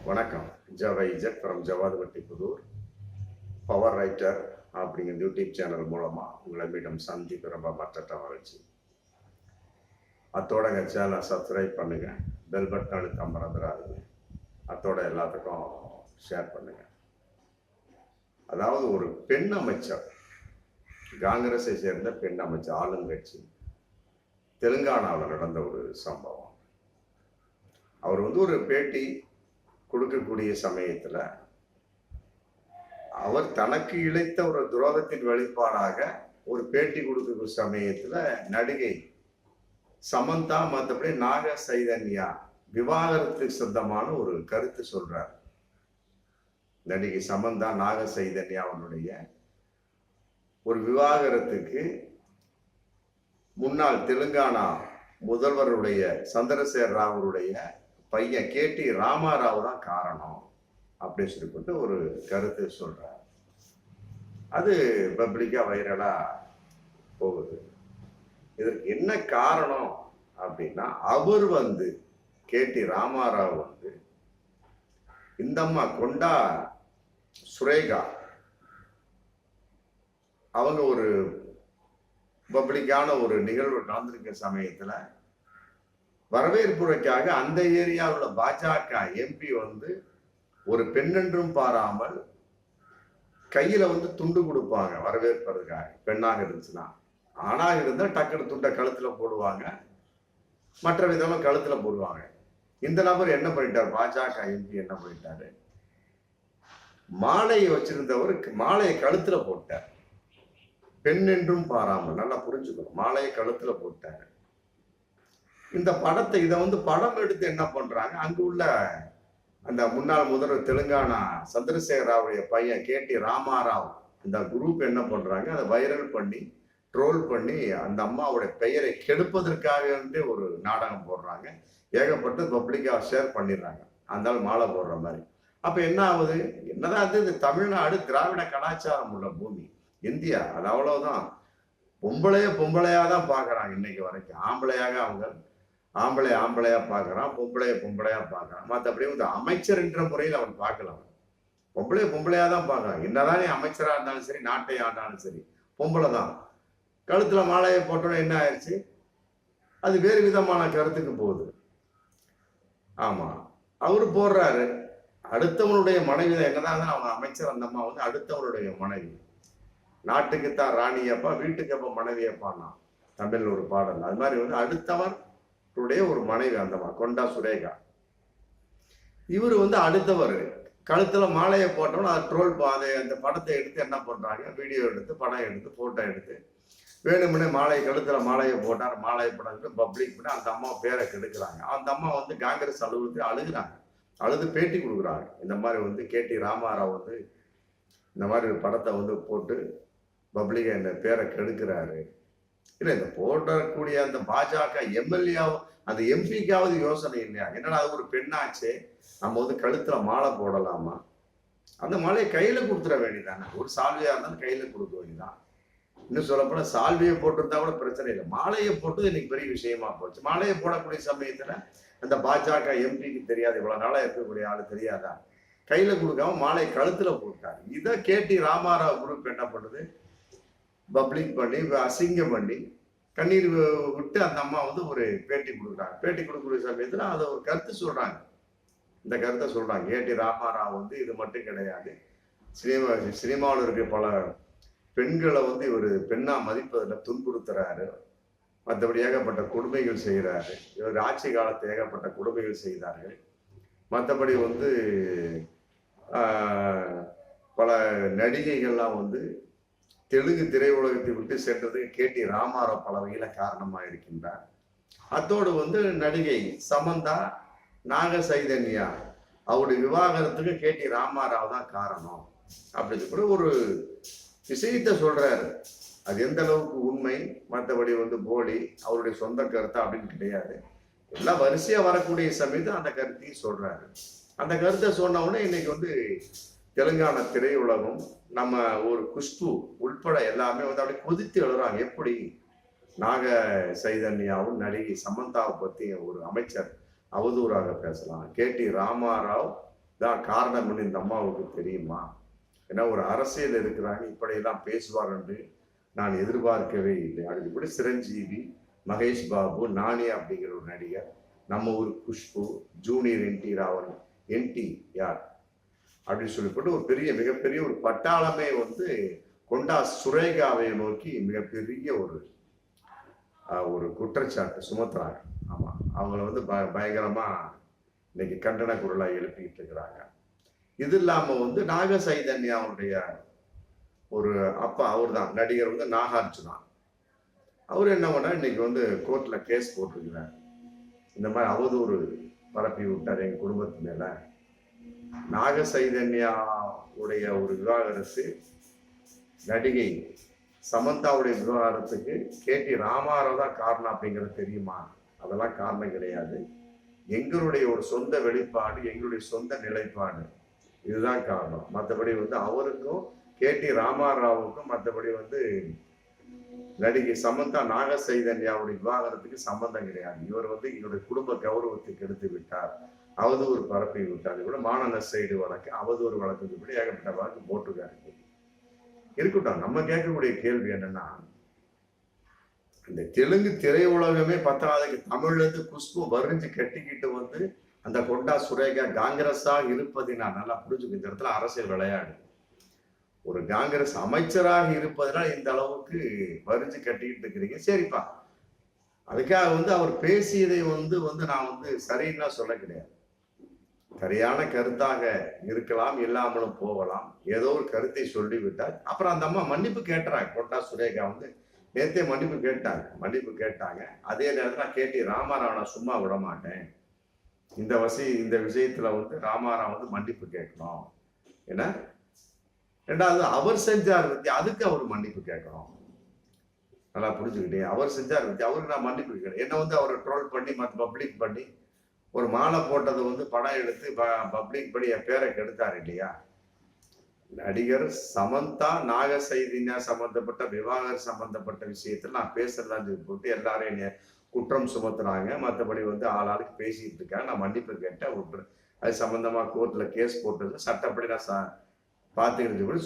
வணக்கம். ஜவை இஜட் from Javadhupatti Puthur. Power writer அப்படிங்கிற யூடியூப் சேனல் மூலமா உங்களை மீண்டும் சந்திப்பு ரொம்ப மற்ற மகிழ்ச்சி. அத்தோட எங்கள் சேனலை சப்ஸ்கிரைப் பண்ணுங்க, பெல் பட்டன் அழுத்த மறந்துடாதீங்க. அத்தோட எல்லாத்துக்கும் ஷேர் பண்ணுங்க. அதாவது ஒரு பெண் அமைச்சர், காங்கிரஸை சேர்ந்த பெண் அமைச்சர், ஆளுங்கட்சி, தெலுங்கானாவில் நடந்த ஒரு சம்பவம். அவர் ஒரு பேட்டி கொடுக்கக்கூடிய சமயத்துல அவர் தனக்கு இழைத்த ஒரு துரோகத்தின் வெளிப்பாடாக ஒரு பேட்டி கொடுக்க சமயத்துல நடிகை சமந்தா மற்றபடி நாக சைதன்யா விவாகரத்துக்கு சொந்தமான ஒரு கருத்து சொல்றார். நடிகை சமந்தா நாக சைதன்யா அவனுடைய ஒரு விவாகரத்துக்கு முன்னாள் தெலுங்கானா முதல்வருடைய சந்திரசேகர ராவுடைய பையன் கேடி ராமாராவ் தான் காரணம் அப்படின்னு சொல்லிட்டு ஒரு கருத்து சொல்றார். அது பப்ளிக்கா வைரலா போகுது. இதற்கு என்ன காரணம் அப்படின்னா, அவர் கேடி ராமாராவ் இந்த அம்மா கொண்டா சுரேகா அவங்க ஒரு பப்ளிக்கான ஒரு நிகழ்வு நடந்திருக்க சமயத்துல வரவேற்புரைக்காக அந்த ஏரியாவில் பாஜக எம்பி ஒரு பெண்ணென்றும் பாராமல் கையில துண்டு கொடுப்பாங்க வரவேற்பதற்காக. பெண்ணாக இருந்துச்சுன்னா, ஆணாக இருந்தா டக்குனு துண்டை கழுத்துல போடுவாங்க, மற்ற விதமா கழுத்துல போடுவாங்க. இந்த நபர் என்ன பண்ணிட்டார், பாஜக எம்பி என்ன பண்ணிட்டாரு, மாலையை வச்சிருந்தவர் மாலையை கழுத்துல போட்டார். பெண் என்றும் பாராமல், நல்லா புரிஞ்சுக்கணும், மாலையை கழுத்துல போட்டாரு. இந்த படத்தை இதை படம் எடுத்து என்ன பண்றாங்க, அங்கு உள்ள அந்த முன்னாள் முதல்வர் தெலுங்கானா சந்திரசேகர ராவுடைய பையன் கேடி ராமாராவ் இந்த குரூப் என்ன பண்றாங்க, அதை வைரல் பண்ணி ட்ரோல் பண்ணி அந்த அம்மாவுடைய பெயரை கெடுப்பதற்காக ஒரு நாடகம் போடுறாங்க. ஏகப்பட்டு பப்ளிக்கா ஷேர் பண்ணிடுறாங்க, அந்த மாலை போடுற மாதிரி. அப்ப என்ன ஆகுது, என்னதான் இது தமிழ்நாடு திராவிட கலாச்சாரம் உள்ள பூமி இந்தியா, அது அவ்வளவுதான். பொம்பளையா தான் பாக்குறாங்க இன்னைக்கு வரைக்கும். ஆம்பளையா பார்க்கறான், பொம்பளையா பார்க்கறான். மற்றபடி அமைச்சர் என்ற முறையில் அவன் பார்க்கலாம். பொம்பளையா தான் பார்க்கறான். என்னதான் அமைச்சரா இருந்தாலும் சரி, நாட்டை ஆண்டாலும் சரி, பொம்பளை தான். கழுத்துல மாலையை போட்டோன்னு என்ன ஆயிடுச்சு, அது வேறு விதமான கருத்துக்கு போகுது. ஆமா, அவரு போடுறாரு, அடுத்தவனுடைய மனைவி தான். என்னதான் அவங்க அமைச்சர், அந்த அம்மா அடுத்தவனுடைய மனைவி. நாட்டுக்குத்தான் ராணியப்பா, வீட்டுக்கு அப்ப மனைவியப்பான்னா தமிழ்ல ஒரு பாடல். அது மாதிரி அடுத்தவர் ஒரு மனைவி அந்த கொண்டா சுரேகா. இவரு அடுத்தவர் கழுத்துல மாலையை போட்டோம்னா அதை ட்ரோல் அந்த படத்தை எடுத்து என்ன பண்றாங்க, வீடியோ எடுத்து, படம் எடுத்து, போட்டோ எடுத்து, வேணுமுன்னே கழுத்துல மாலையை போட்டார், மாலையை படம் பப்ளிக் பண்ணி அந்த அம்மா பேரை கெடுக்கிறாங்க. அந்த அம்மா காங்கிரஸ் அலுவலகத்தில் அழுகுறாங்க, அழுது பேட்டி கொடுக்குறாங்க. இந்த மாதிரி கேடி ராமாராவ் இந்த மாதிரி படத்தை போட்டு பப்ளிக்கா இந்த பேரை கெடுக்கிறாரு. இல்லை, இந்த போடக்கூடிய அந்த பாஜக எம்எல்ஏவும் அந்த எம்பிக்காவது யோசனை இல்லையா? என்னடா அது ஒரு பெண்ணாச்சே, நம்ம கழுத்துல மாலை போடலாமா? அந்த மாலையை கையில கொடுத்துட வேண்டியதானே. ஒரு சால்வியா இருந்தாலும் கையில கொடுக்க வேண்டியதான். இன்னும் சொல்லப்போனா சால்வியை போட்டிருந்தா கூட பிரச்சனை இல்லை, மாலையை போட்டு இன்னைக்கு பெரிய விஷயமா போச்சு. மாலையை போடக்கூடிய சமயத்துல அந்த பாஜக எம்பிக்கு தெரியாது, இவ்வளவு நாளா இருக்கக்கூடிய ஆளு தெரியாதா, கையில கொடுக்காம மாலையை கழுத்துல போட்டாரு. இதை கேடி ராமாராவ் குரூப் என்ன பண்ணுது, பப்ளிக் பண்ணி அசிங்கம் பண்ணி கண்ணீர் விட்டு அந்த அம்மா ஒரு பேட்டி கொடுக்குறாங்க. பேட்டி கொடுக்குற சமயத்துல அதை ஒரு கருத்து சொல்றாங்க. இந்த கருத்தை சொல்றாங்க, கேடி ராமாராவ் இது மட்டும் கிடையாது, சினிமாவில் இருக்க பல பெண்களை இவர் பெண்ணா மதிப்பதில் துன்புறுத்துறாரு, மற்றபடி ஏகப்பட்ட கொடுமைகள் செய்கிறாரு. இவர் ஆட்சி காலத்தில் ஏகப்பட்ட கொடுமைகள் செய்தார்கள். மற்றபடி பல நடிகைகள்லாம் தெலுங்கு திரையுலகத்தை விட்டு சென்றதுக்கு கேடி ராமாராவ் பல வகையில காரணமாக இருக்கின்றார். அத்தோடு நடிகை சமந்தா நாக சைதன்யா அவருடைய விவாகரத்துக்கு கேடி ராமாராவ் தான் காரணம் அப்படின்னு சொல்லி ஒரு விஷயத்தை சொல்றாரு. அது எந்த அளவுக்கு உண்மை, மற்றபடி போலி, அவருடைய சொந்த கருத்தா அப்படின்னு கிடையாது. எல்லாம் வரிசையா வரக்கூடிய சமயத்தில் அந்த கருத்தையும் சொல்றாரு. அந்த கருத்தை சொன்ன உடனே இன்னைக்கு தெலுங்கானா திரையுலகம், நம்ம ஒரு குஷ்பு உட்பட எல்லாமே அப்படியே கொதித்து எழுறாங்க. எப்படி நாக சைதன்யாவும் நடிகை சமந்தாவை பத்தி ஒரு அமைச்சர் அவதூறாக பேசலாம், கேடி ராமாராவ் தான் காரணம்னு இந்த அம்மாவுக்கு தெரியுமா? ஏன்னா ஒரு அரசியல் இருக்கிறாங்க, இப்படியெல்லாம் பேசுவார் என்று நான் எதிர்பார்க்கவே இல்லை. அதுக்குப்படி சிரஞ்சீவி, மகேஷ் பாபு, நானி அப்படிங்கிற ஒரு நடிகர், நம்ம ஊர் குஷ்பு, ஜூனியர் என்டி ராவன், என்டி யார் அப்படின்னு சொல்லிப்பட்டு ஒரு பெரிய மிகப்பெரிய ஒரு பட்டாளமே வந்து கொண்டா சுரேகாவை நோக்கி மிகப்பெரிய ஒரு குற்றச்சாட்டு சுமத்துறாங்க. ஆமா, அவங்கள வந்து பயங்கரமா இன்னைக்கு கண்டன குரலா எழுப்பிட்டு இருக்கிறாங்க. இது இல்லாம வந்து நாக சைதன்யாவுடைய ஒரு அப்பா, அவர் தான் நடிகர் வந்து நாகார்ஜுனா. அவர் என்ன பண்ணா இன்னைக்கு வந்து கோர்ட்ல கேஸ் போட்டிருக்கிறார். இந்த மாதிரி அவதூறு பரப்பி விட்டார் எங்க குடும்பத்து மேல. நாக சைதன்யாவுடைய ஒரு விவாகரத்து, நடிகை சமந்தாவுடைய விவகாரத்துக்கு கேடி ராமாராவ் தான் காரணம் அப்படிங்கிறது தெரியுமா? அதெல்லாம் காரணம் கிடையாது. எங்களுடைய ஒரு சொந்த வெளிப்பாடு, எங்களுடைய சொந்த நிலைப்பாடு, இதுதான் காரணம். மற்றபடி வந்து அவருக்கும் கேடி ராமாராவுக்கும் மற்றபடி வந்து நடிகை சமந்தா நாக சைதன்யாவுடைய விவாகரத்துக்கு சம்பந்தம் கிடையாது. இவர் வந்து எங்களுடைய குடும்ப கௌரவத்துக்கு எடுத்து விட்டார், அவதூறு பரப்பி விட்டார். கூட மானன சைடு வழக்கு, அவதூறு வழக்குக்கு இப்படி ஏகப்பட்ட வழக்கு போட்டிருக்காரு. இருக்கட்டும், நம்ம கேட்கக்கூடிய கேள்வி என்னன்னா, இந்த தெலுங்கு திரையுலகமே பத்தாவதுக்கு தமிழ்ல இருந்து குஷ்பு வரிஞ்சு கட்டிக்கிட்டு வந்து அந்த கொண்டா சுரேகா காங்கிரஸா இருப்பதை நான் நல்லா புரிஞ்சுக்க. இந்த இடத்துல அரசியல் விளையாடு. ஒரு காங்கிரஸ் அமைச்சராக இருப்பதனால் இந்த அளவுக்கு வரிஞ்சு கட்டிக்கிட்டு இருக்கிறீங்க, சரிப்பா. அதுக்காக வந்து அவர் பேசியதை வந்து நான் வந்து சரின்னா சொல்ல கிடையாது. சரியான கருத்தாக இருக்கலாம், இல்லாமலும் போகலாம். ஏதோ ஒரு கருத்தை சொல்லிவிட்டார். அப்புறம் அந்த அம்மா மன்னிப்பு கேட்டுறாங்க. கொண்டா சுரேகா வந்து நேத்தே மன்னிப்பு கேட்டாங்க. அதே நேரத்தில் கேடி ராமாராவ் நான் சும்மா விட மாட்டேன், இந்த விஷயத்துல வந்து ராமாராவ் வந்து மன்னிப்பு கேட்கணும். ஏன்னா ரெண்டாவது அவர் செஞ்சார் பத்தி, அதுக்கு அவர் மன்னிப்பு கேட்கணும். நல்லா புரிஞ்சுக்கிட்டே, அவர் செஞ்சார் பத்தி அவருக்கு நான் மன்னிப்பு கேட்கணும். என்ன வந்து அவரை ட்ரோல் பண்ணி பப்ளிக் பண்ணி ஒரு மாலை போட்டதை வந்து படம் எடுத்து பப்ளிக் படி என் பேரை கெடுத்தார் இல்லையா? நடிகர் சமந்தா நாக சைதன்யா சம்பந்தப்பட்ட விவாகர சம்பந்தப்பட்ட விஷயத்துல நான் பேசுறதான்னு சொல்லி போட்டு எல்லாரும் என்னை குற்றம் சுமத்துறாங்க. மற்றபடி வந்து ஆளாளுக்கு பேசிட்டு இருக்காங்க. நான் மன்னிப்பு கேட்டேன், விட்டுரு. அது சம்பந்தமா கோர்ட்ல கேஸ் போட்டது சட்டப்படி நான் பார்த்துக்கிட்டு கூட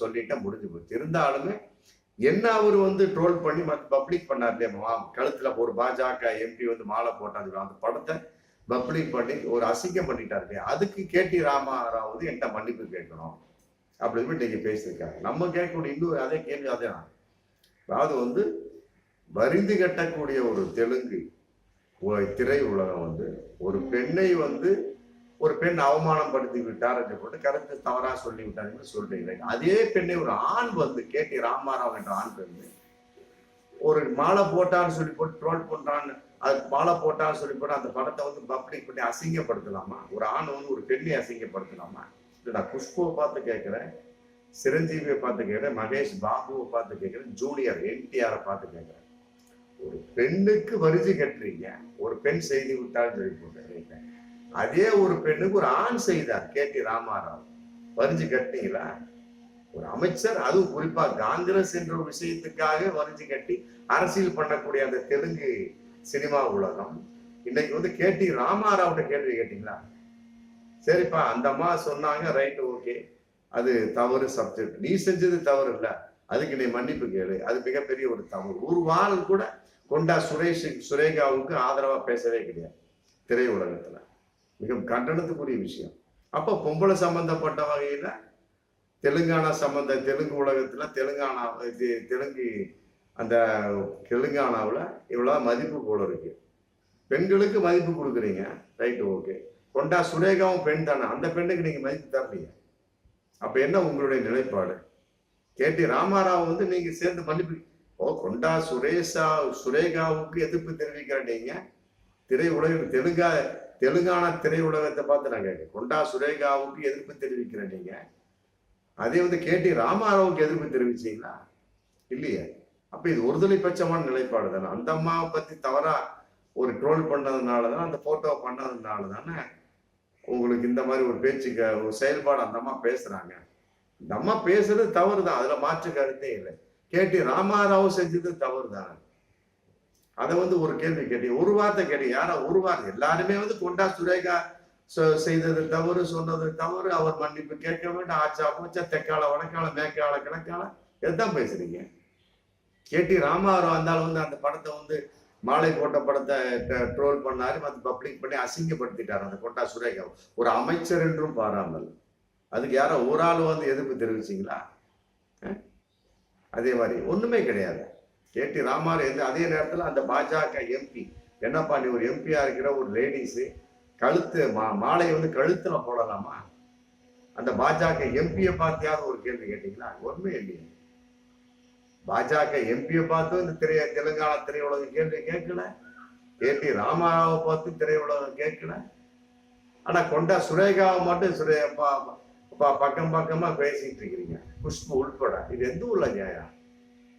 சொல்லிட்டேன், முடிஞ்சு போச்சு. இருந்தாலுமே என்ன அவர் வந்து ட்ரோல் பண்ணி பப்ளிக் பண்ணார் இல்லையா? கழுத்துல ஒரு பாஜக எம்பி வந்து மாலை போட்டாரு, அந்த படத்தை பப்ளிக் பண்ணி ஒரு அசிங்கம் பண்ணிட்டாரு இல்லையா? அதுக்கு கேடி ராமாராவ் வந்து என்கிட்ட மன்னிப்பு கேட்கணும் அப்படின்னு இன்னைக்கு பேசியிருக்காங்க. நம்ம கேட்கக்கூடிய இன்னொரு அதே கேள்வி அதே தான். அதாவது வந்து வரிந்து கட்டக்கூடிய ஒரு தெலுங்கு திரை உலகம் வந்து ஒரு பெண்ணை வந்து ஒரு பெண் அவமானப்படுத்தி விட்டார் என்று போட்டு கருத்து தவறா சொல்லி விட்டார் சொல்றீங்க. அதே பெண்ணை ஒரு ஆண் வந்து கேடி ராமாராவ் என்ற ஆண் பெண் ஒரு மாலை போட்டான்னு சொல்லி போட்டு ட்ரோல் பண்றான்னு, அது மாலை போட்டான்னு சொல்லி போட்டு அந்த படத்தை வந்து பப்ளிக் பண்ணி அசிங்கப்படுத்தலாமா? ஒரு ஆண் வந்து ஒரு பெண்ணை அசிங்கப்படுத்தலாமா? இது நான் குஷ்புவை பார்த்து கேட்கிறேன், சிரஞ்சீவியை பார்த்து கேட்கிறேன், மகேஷ் பாபுவை பார்த்து கேட்கிறேன், ஜூனியர் என்டிஆரை பார்த்து கேட்கிறேன். ஒரு பெண்ணுக்கு வரிசை கட்டுறீங்க, ஒரு பெண் செய்தி விட்டாலும் சொல்லி போட்டு, அதே ஒரு பெண்ணுக்கு ஒரு ஆண் செய்தார் கேடி ராமாராவ், வரிஞ்சு கட்டினீங்களா? ஒரு அமைச்சர், அதுவும் குறிப்பா காங்கிரஸ் என்ற ஒரு விஷயத்துக்காக வரிஞ்சு கட்டி அரசியல் பண்ணக்கூடிய அந்த தெலுங்கு சினிமா உலகம் இன்னைக்கு வந்து கேடி ராமாராவ்கிட்ட கேள்வி கேட்டீங்களா? சரிப்பா, அந்த அம்மா சொன்னாங்க, ரைட், ஓகே, அது தவறு சப்ஜெக்ட், நீ செஞ்சது தவறு இல்லை, அதுக்கு நீ மன்னிப்பு கேளு, அது மிகப்பெரிய ஒரு தவறு. ஒரு வாரம் கூட கொண்டா சுரேகாவுக்கு ஆதரவா பேசவே கிடையாது திரையுலகத்துல. மிக கண்டனத்துக்குரிய விஷயம். அப்போ பொம்பளை சம்பந்தப்பட்ட வகையில தெலுங்கு உலகத்துல அந்த தெலுங்கானாவில் இவ்வளவு மதிப்பு போல இருக்கு. பெண்களுக்கு மதிப்பு கொடுக்குறீங்க, ரைட், ஓகே. கொண்டா சுரேகாவும் பெண் தானே, அந்த பெண்ணுக்கு நீங்க மதிப்பு தரலீங்க. அப்ப என்ன உங்களுடைய நிலைப்பாடு? கேடி ராமாராவ் வந்து நீங்க சேர்ந்து மன்னிப்பு, கொண்டா சுரேகாவுக்கு எதிர்ப்பு தெரிவிக்கிற நீங்க தெலுங்கானா திரையுலகத்தை பார்த்து நான் கேட்க, கொண்டா சுரேகாவுக்கு எதிர்ப்பு தெரிவிக்கிற நீங்க அதே வந்து கேடி ராமாராவுக்கு எதிர்ப்பு தெரிவிச்சீங்களா? இல்லையே. அப்ப இது ஒருதலை பட்சமான நிலைப்பாடு தானே. அந்த அம்மாவை பத்தி தவறா ஒரு ட்ரோல் பண்ணதுனாலதான், அந்த போட்டோ பண்ணதுனால தானே உங்களுக்கு இந்த மாதிரி ஒரு பேச்சுக்கு ஒரு செயல்பாடு அந்த அம்மா பேசுறாங்க. இந்த அம்மா பேசுறது தவறு தான், அதுல மாற்று கருத்தே இல்லை. கேடி ராமாராவ் செஞ்சது தவறு தானே. அதை வந்து ஒரு கேள்வி கேட்டீங்க, ஒரு வார்த்தை கேட்டீங்க, யாரா ஒரு வார்த்தை? எல்லாருமே வந்து கொண்டா செய்தது தவறு, சொன்னது தவறு, அவர் மன்னிப்பு கேட்க வேண்டும், ஆச்சா போச்சா, தெக்கால வடக்கால மேற்கால கிழக்கால எதான் பேசுறீங்க? கேடி ராமாராவ் வந்தாலும் வந்து அந்த படத்தை வந்து மாலை போட்ட படத்தை ட்ரோல் பண்ணாரு, வந்து பப்ளிக் பண்ணி அசிங்கப்படுத்திட்டாரு அந்த கொண்டா சுரேகா. ஒரு அமைச்சர் என்றும் பாராமல் அதுக்கு யாரோ ஒரு ஆள் வந்து எதிர்ப்பு தெரிவிச்சிங்களா? அதே மாதிரி ஒண்ணுமே கிடையாது. கேடி ராமாராவ் அதே நேரத்தில் அந்த பாஜக எம்பி, என்னப்பா நீ ஒரு எம்பியா இருக்கிற ஒரு லேடிஸு கழுத்து மாலை வந்து கழுத்துல போடலாமா? அந்த பாஜக எம்பியை பார்த்தியாவது ஒரு கேள்வி கேட்டீங்களா? ஒண்ணுமே இல்லையா? பாஜக எம்பியை பார்த்து இந்த தெலுங்கானா திரையுலகம் கேள்வி கேட்கல, கேடி ராமாராவை பார்த்து திரையுலகம் கேட்கல. ஆனா கொண்டா சுரேகாவை மட்டும் பக்கம் பக்கமா பேசிட்டு இருக்கிறீங்க, குஷ்பு உள்பட. இது எந்த ஊர்ல நியாயம்?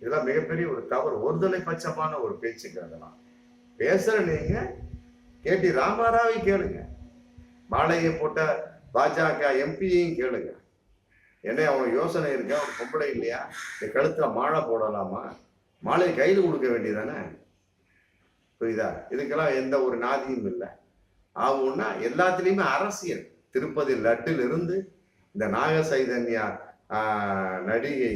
இதெல்லாம் மிகப்பெரிய ஒரு தவறு, ஒருதலை பட்சமான ஒரு பேச்சுக்கு. அதெல்லாம் பேசுற நீங்க கேடி ராமாராவை கேளுங்க, மாலையை போட்ட பாஜக எம்பியையும் கேளுங்க. என்ன அவனுக்கு யோசனை இருக்கா? அவன் பொம்பளை இல்லையா? இந்த கழுத்துல மாலை போடலாமா? மாலையை கையில் கொடுக்க வேண்டியதானே? புரியுதா? இதுக்கெல்லாம் எந்த ஒரு நாதியும் இல்லை. ஆகும்னா எல்லாத்துலேயுமே அரசியல். திருப்பதி லட்டில் இருந்து இந்த நாக சைதன்யா நடிகை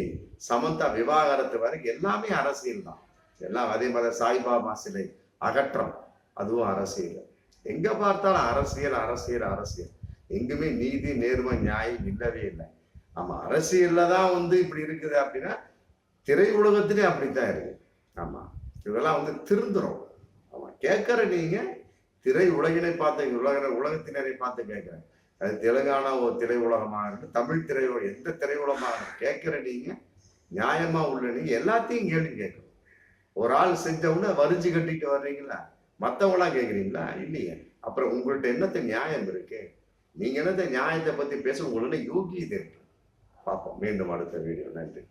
சமந்தா விவாகரத்து வரைக்கும் எல்லாமே அரசியல் தான். எல்லாம் அதே மாதிரி சாய்பாபா சிலை அகற்றம், அதுவும் அரசியல். எங்க பார்த்தாலும் அரசியல் அரசியல் அரசியல். எங்குமே நீதி நேர்மை நியாயம் இல்லவே இல்லை. ஆமா, அரசியல்ல தான் வந்து இப்படி இருக்குது அப்படின்னா திரையுலகத்திலே அப்படித்தான் இருக்கு. ஆமா, இதெல்லாம் வந்து திருந்துரும். ஆமா, கேட்கற நீங்க திரை உலகினை பார்த்து உலகத்தினரை பார்த்து கேட்கிறேன். அது தெலுங்கானா ஒரு திரை உலகமாக இருக்கு, தமிழ் திரையுலகம், எந்த திரையுலகமாக கேட்கிற நீங்க நியாயமா உள்ள நீங்க எல்லாத்தையும் கேள்வி கேட்கணும். ஒரு ஆள் செஞ்சவன வரிஞ்சு கட்டிட்டு வர்றீங்களா? மற்றவங்களாம் கேட்குறீங்களா? இல்லையே. அப்புறம் உங்கள்கிட்ட என்னத்தை நியாயம் இருக்கு? நீங்க என்னத்த நியாயத்தை பத்தி பேச உங்களோட யோகியதை இருக்கு. பார்ப்போம் மீண்டும் அடுத்த வீடியோ. நன்றி.